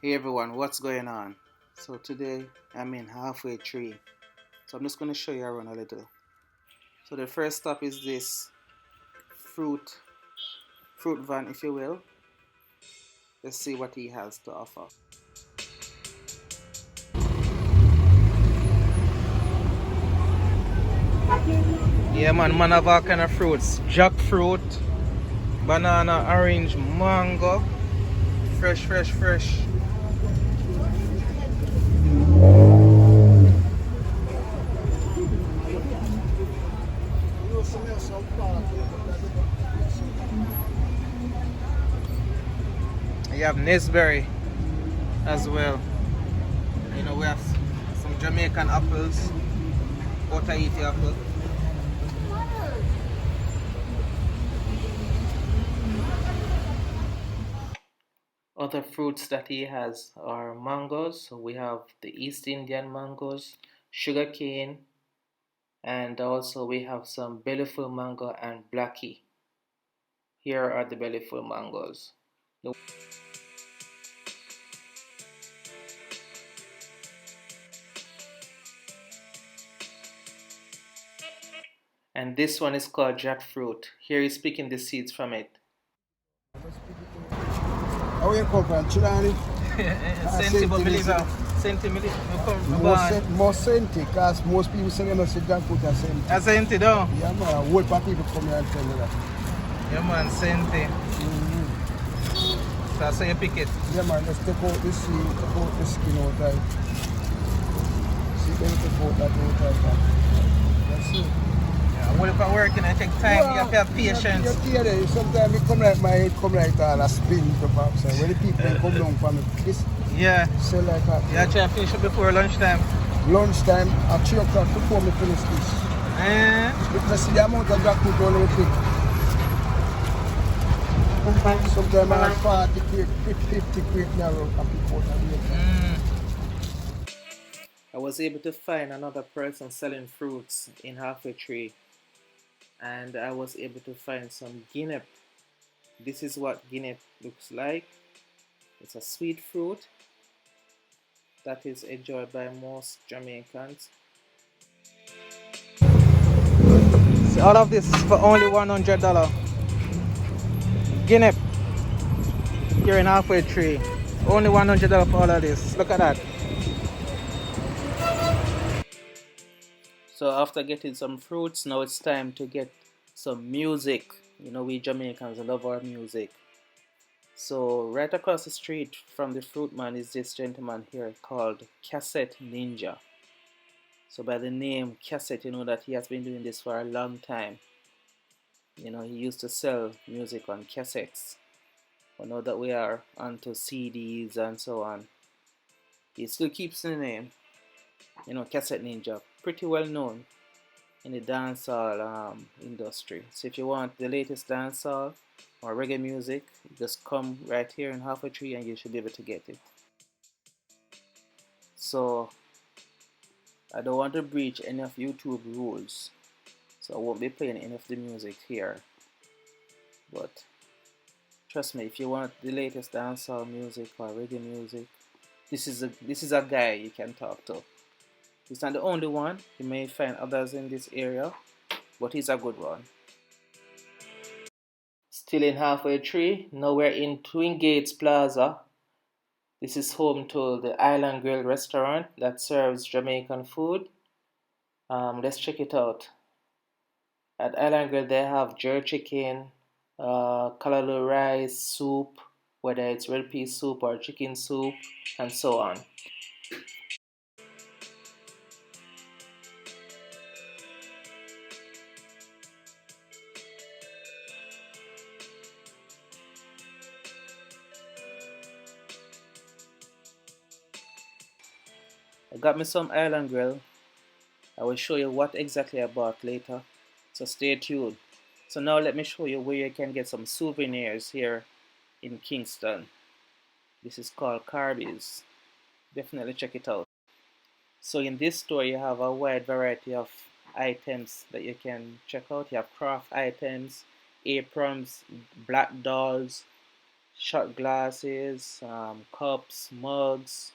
Hey everyone, what's going on? So today I'm in halfway tree. So I'm just going to show you around a little. So the first stop is this fruit van, if you will. Let's see what he has to offer. Yeah man have all kind of fruits. Jackfruit, banana, orange, mango. Fresh. You have Nesberry as well. We have some Jamaican apples. Tahiti apple. Other fruits that he has are mangoes. So we have the East Indian mangoes, sugarcane, and also we have some bellyful mango and blackie. Here are the bellyful mangoes. And this one is called jackfruit. Here he's picking the seeds from it. How you come from? Chilani? Senti, but believe me, Senti, me come More Senti, because most people say they don't see jackfruit as Senti. A Senti, though? Yeah, man. A whole lot of people come here and tell you that. Yeah, man, Senti. So that's how you pick it? Yeah, man. Let's take out this seed, take out the skin out of it. See, then take out that out of it. That's it. Well, if I work and I take time, you have to have patience. Sometimes it come like my head come like all a spin to pop. So when the people come down from the kiss, yeah. So like that. You try to finish it before lunchtime? Lunchtime at 3 o'clock before me finish this. Because see the amount of jackfruit on the pick. Sometimes I have 40 quick, 50 quick narrow and pick out of the I was able to find another person selling fruits in Halfway Tree, and I was able to find some guinea. This is what guinea looks like. It's a sweet fruit that is enjoyed by most Jamaicans. So all of this is for only $100. Guinea here in Halfway Tree. Only $100 for all of this. Look at that. So after getting some fruits, now it's time to get some music. We Jamaicans love our music. So right across the street from the fruit man is this gentleman here called Cassette Ninja. So by the name Cassette, you know that he has been doing this for a long time. He used to sell music on cassettes. But now that we are onto CDs and so on, he still keeps the name. Cassette Ninja, pretty well known in the dancehall industry. So if you want the latest dancehall or reggae music, just come right here in Halfway Tree and you should be able to get it. So I don't want to breach any of YouTube rules, so I won't be playing any of the music here. But trust me, if you want the latest dancehall music or reggae music, this is a guy you can talk to. He's not the only one. You may find others in this area, but he's a good one. Still in Halfway Tree. Now we're in Twin Gates Plaza. This is home to the Island Grill restaurant that serves Jamaican food. Let's check it out. At Island Grill, they have jerk chicken, callaloo rice, soup, whether it's red pea soup or chicken soup, and so on. I got me some Island Grill. I will show you what exactly I bought later, so stay tuned. So now let me show you where you can get some souvenirs here in Kingston. This is called Carby's. Definitely check it out. So in this store you have a wide variety of items that you can check out. You have craft items, aprons, black dolls, shot glasses, cups, mugs,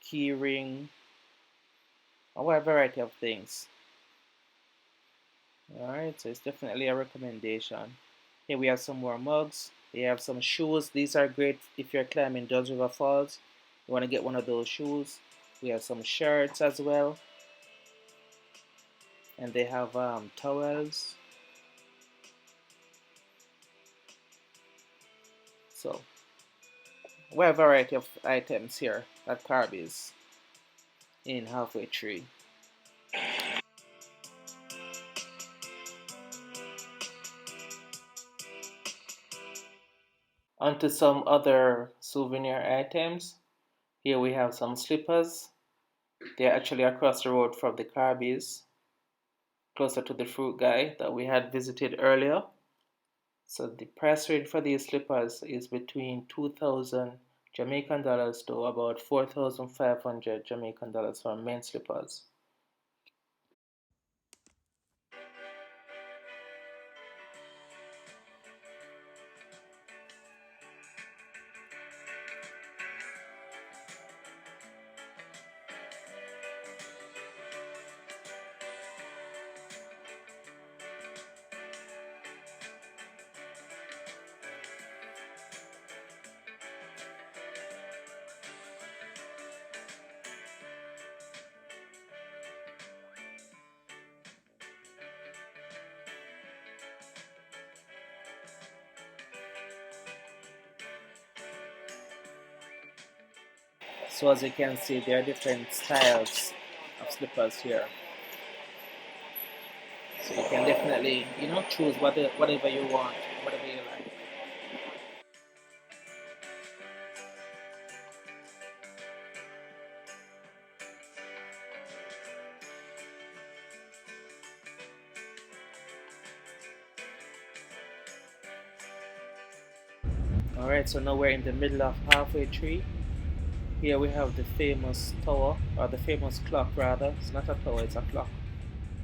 key ring, a wide variety of things. Alright, so it's definitely a recommendation. Here we have some more mugs. We have some shoes. These are great if you're climbing Duns River Falls. You want to get one of those shoes. We have some shirts as well. And they have towels. So, we have a variety of items here at Carby's in Halfway Tree. Onto some other souvenir items. Here we have some slippers. They're actually across the road from the Carby's, closer to the fruit guy that we had visited earlier. So the price range for these slippers is between 2,000 Jamaican dollars to about 4,500 Jamaican dollars for men's slippers. So as you can see, there are different styles of slippers here. So you can definitely, choose whatever you want, whatever you like. Alright, so now we're in the middle of Halfway Tree. Here we have the famous tower, or the famous clock rather. It's not a tower, it's a clock.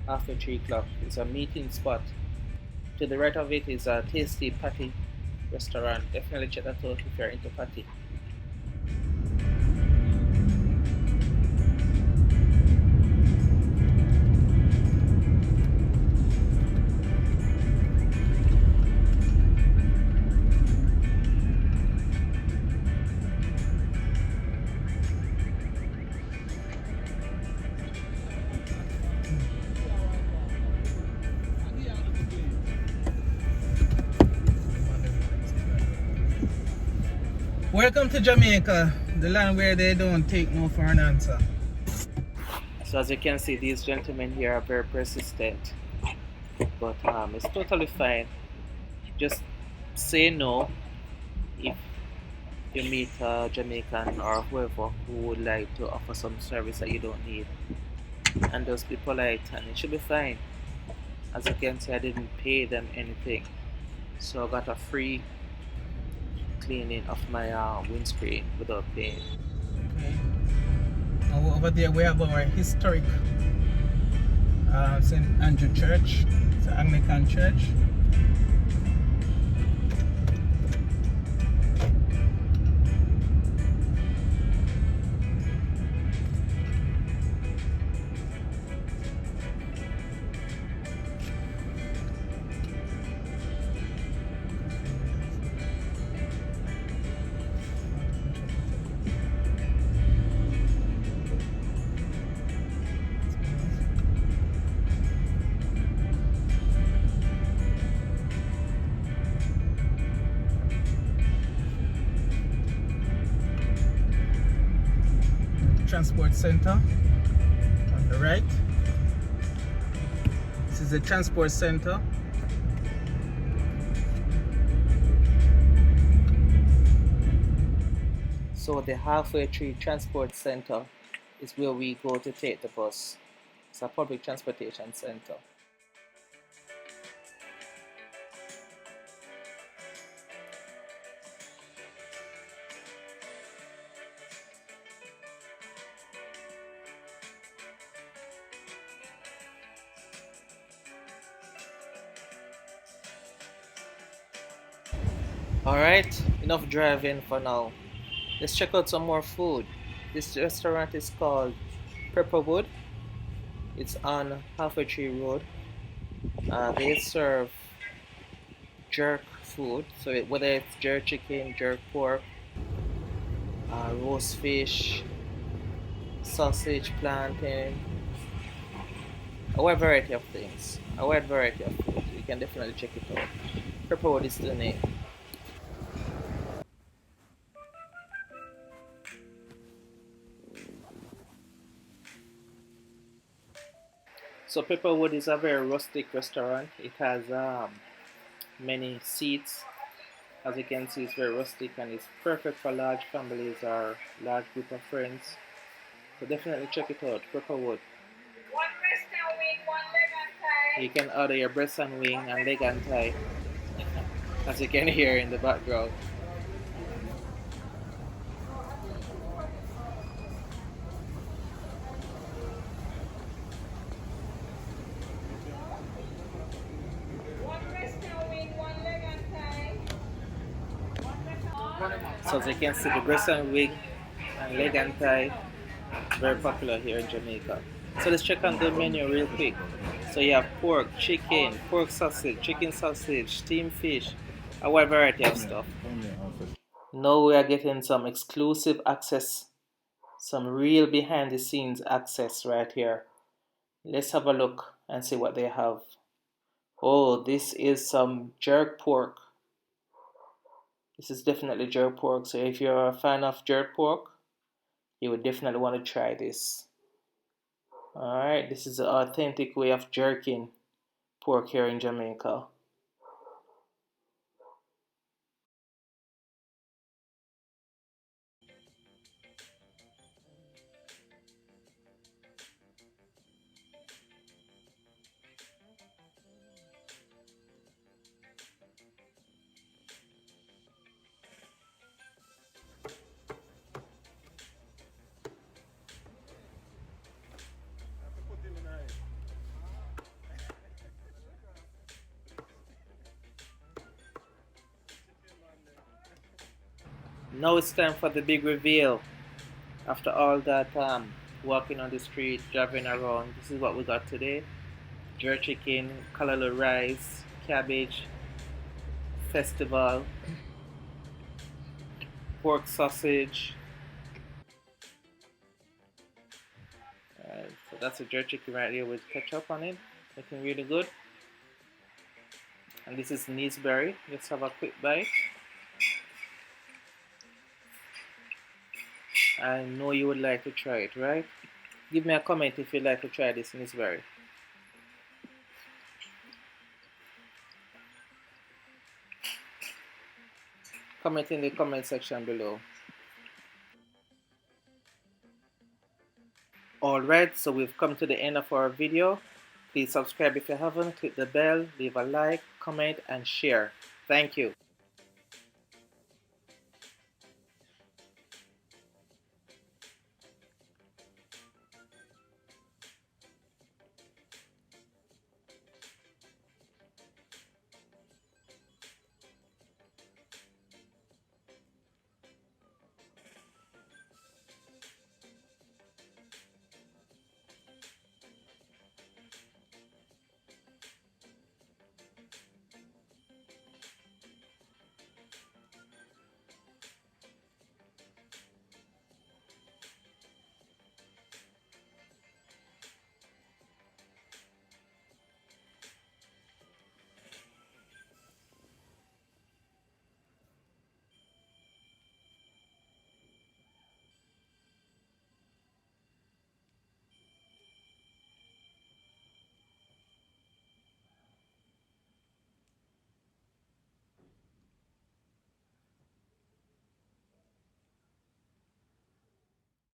Halfway Tree clock. It's a meeting spot. To the right of it is a tasty patty restaurant. Definitely check that out if you're into patty. Welcome to Jamaica, the land where they don't take no for an answer. So as you can see, these gentlemen here are very persistent, but it's totally fine. Just say no if you meet a Jamaican or whoever who would like to offer some service that you don't need, and just be polite, and it should be fine. As you can see, I didn't pay them anything, so I got a free cleaning of my windscreen without paying. Okay. Over there we have our historic St. Andrew Church. It's an Anglican church. Transport center on the right. This is the transport center. So the Halfway Tree Transport Center is where we go to take the bus. It's a public transportation center. Alright, enough driving for now. Let's check out some more food. This restaurant is called Pepperwood. It's on Halfway Tree Road. They serve jerk food, so whether it's jerk chicken, jerk pork, roast fish, sausage, plantain, a wide variety of things, a wide variety of food. You can definitely check it out. Pepperwood is the name. So Pepperwood is a very rustic restaurant. It has many seats. As you can see, it's very rustic and it's perfect for large families or large group of friends. So definitely check it out, Pepperwood. One breast and wing, one leg and thigh. You can order your breast and wing and leg and thigh, as you can hear in the background. So as you can see, the breast and wing and leg and thigh, very popular here in Jamaica. So let's check on the menu real quick. So you have pork, chicken, pork sausage, chicken sausage, steamed fish, a wide variety of stuff. Now we are getting some exclusive access, some real behind the scenes access right here. Let's have a look and see what they have. Oh, this is some jerk pork. This is definitely jerk pork. So if you're a fan of jerk pork, you would definitely want to try this. Alright, this is the authentic way of jerking pork here in Jamaica. Now it's time for the big reveal. After all that walking on the street, driving around, this is what we got today. Jerk chicken, callaloo rice, cabbage, festival, pork sausage. So that's a jerk chicken right here with ketchup on it. Looking really good. And this is Neesberry. Let's have a quick bite. I know you would like to try it, right? Give me a comment if you'd like to try this Neesberry. Comment in the comment section below. Alright, so we've come to the end of our video. Please subscribe if you haven't, click the bell, leave a like, comment and share. Thank you.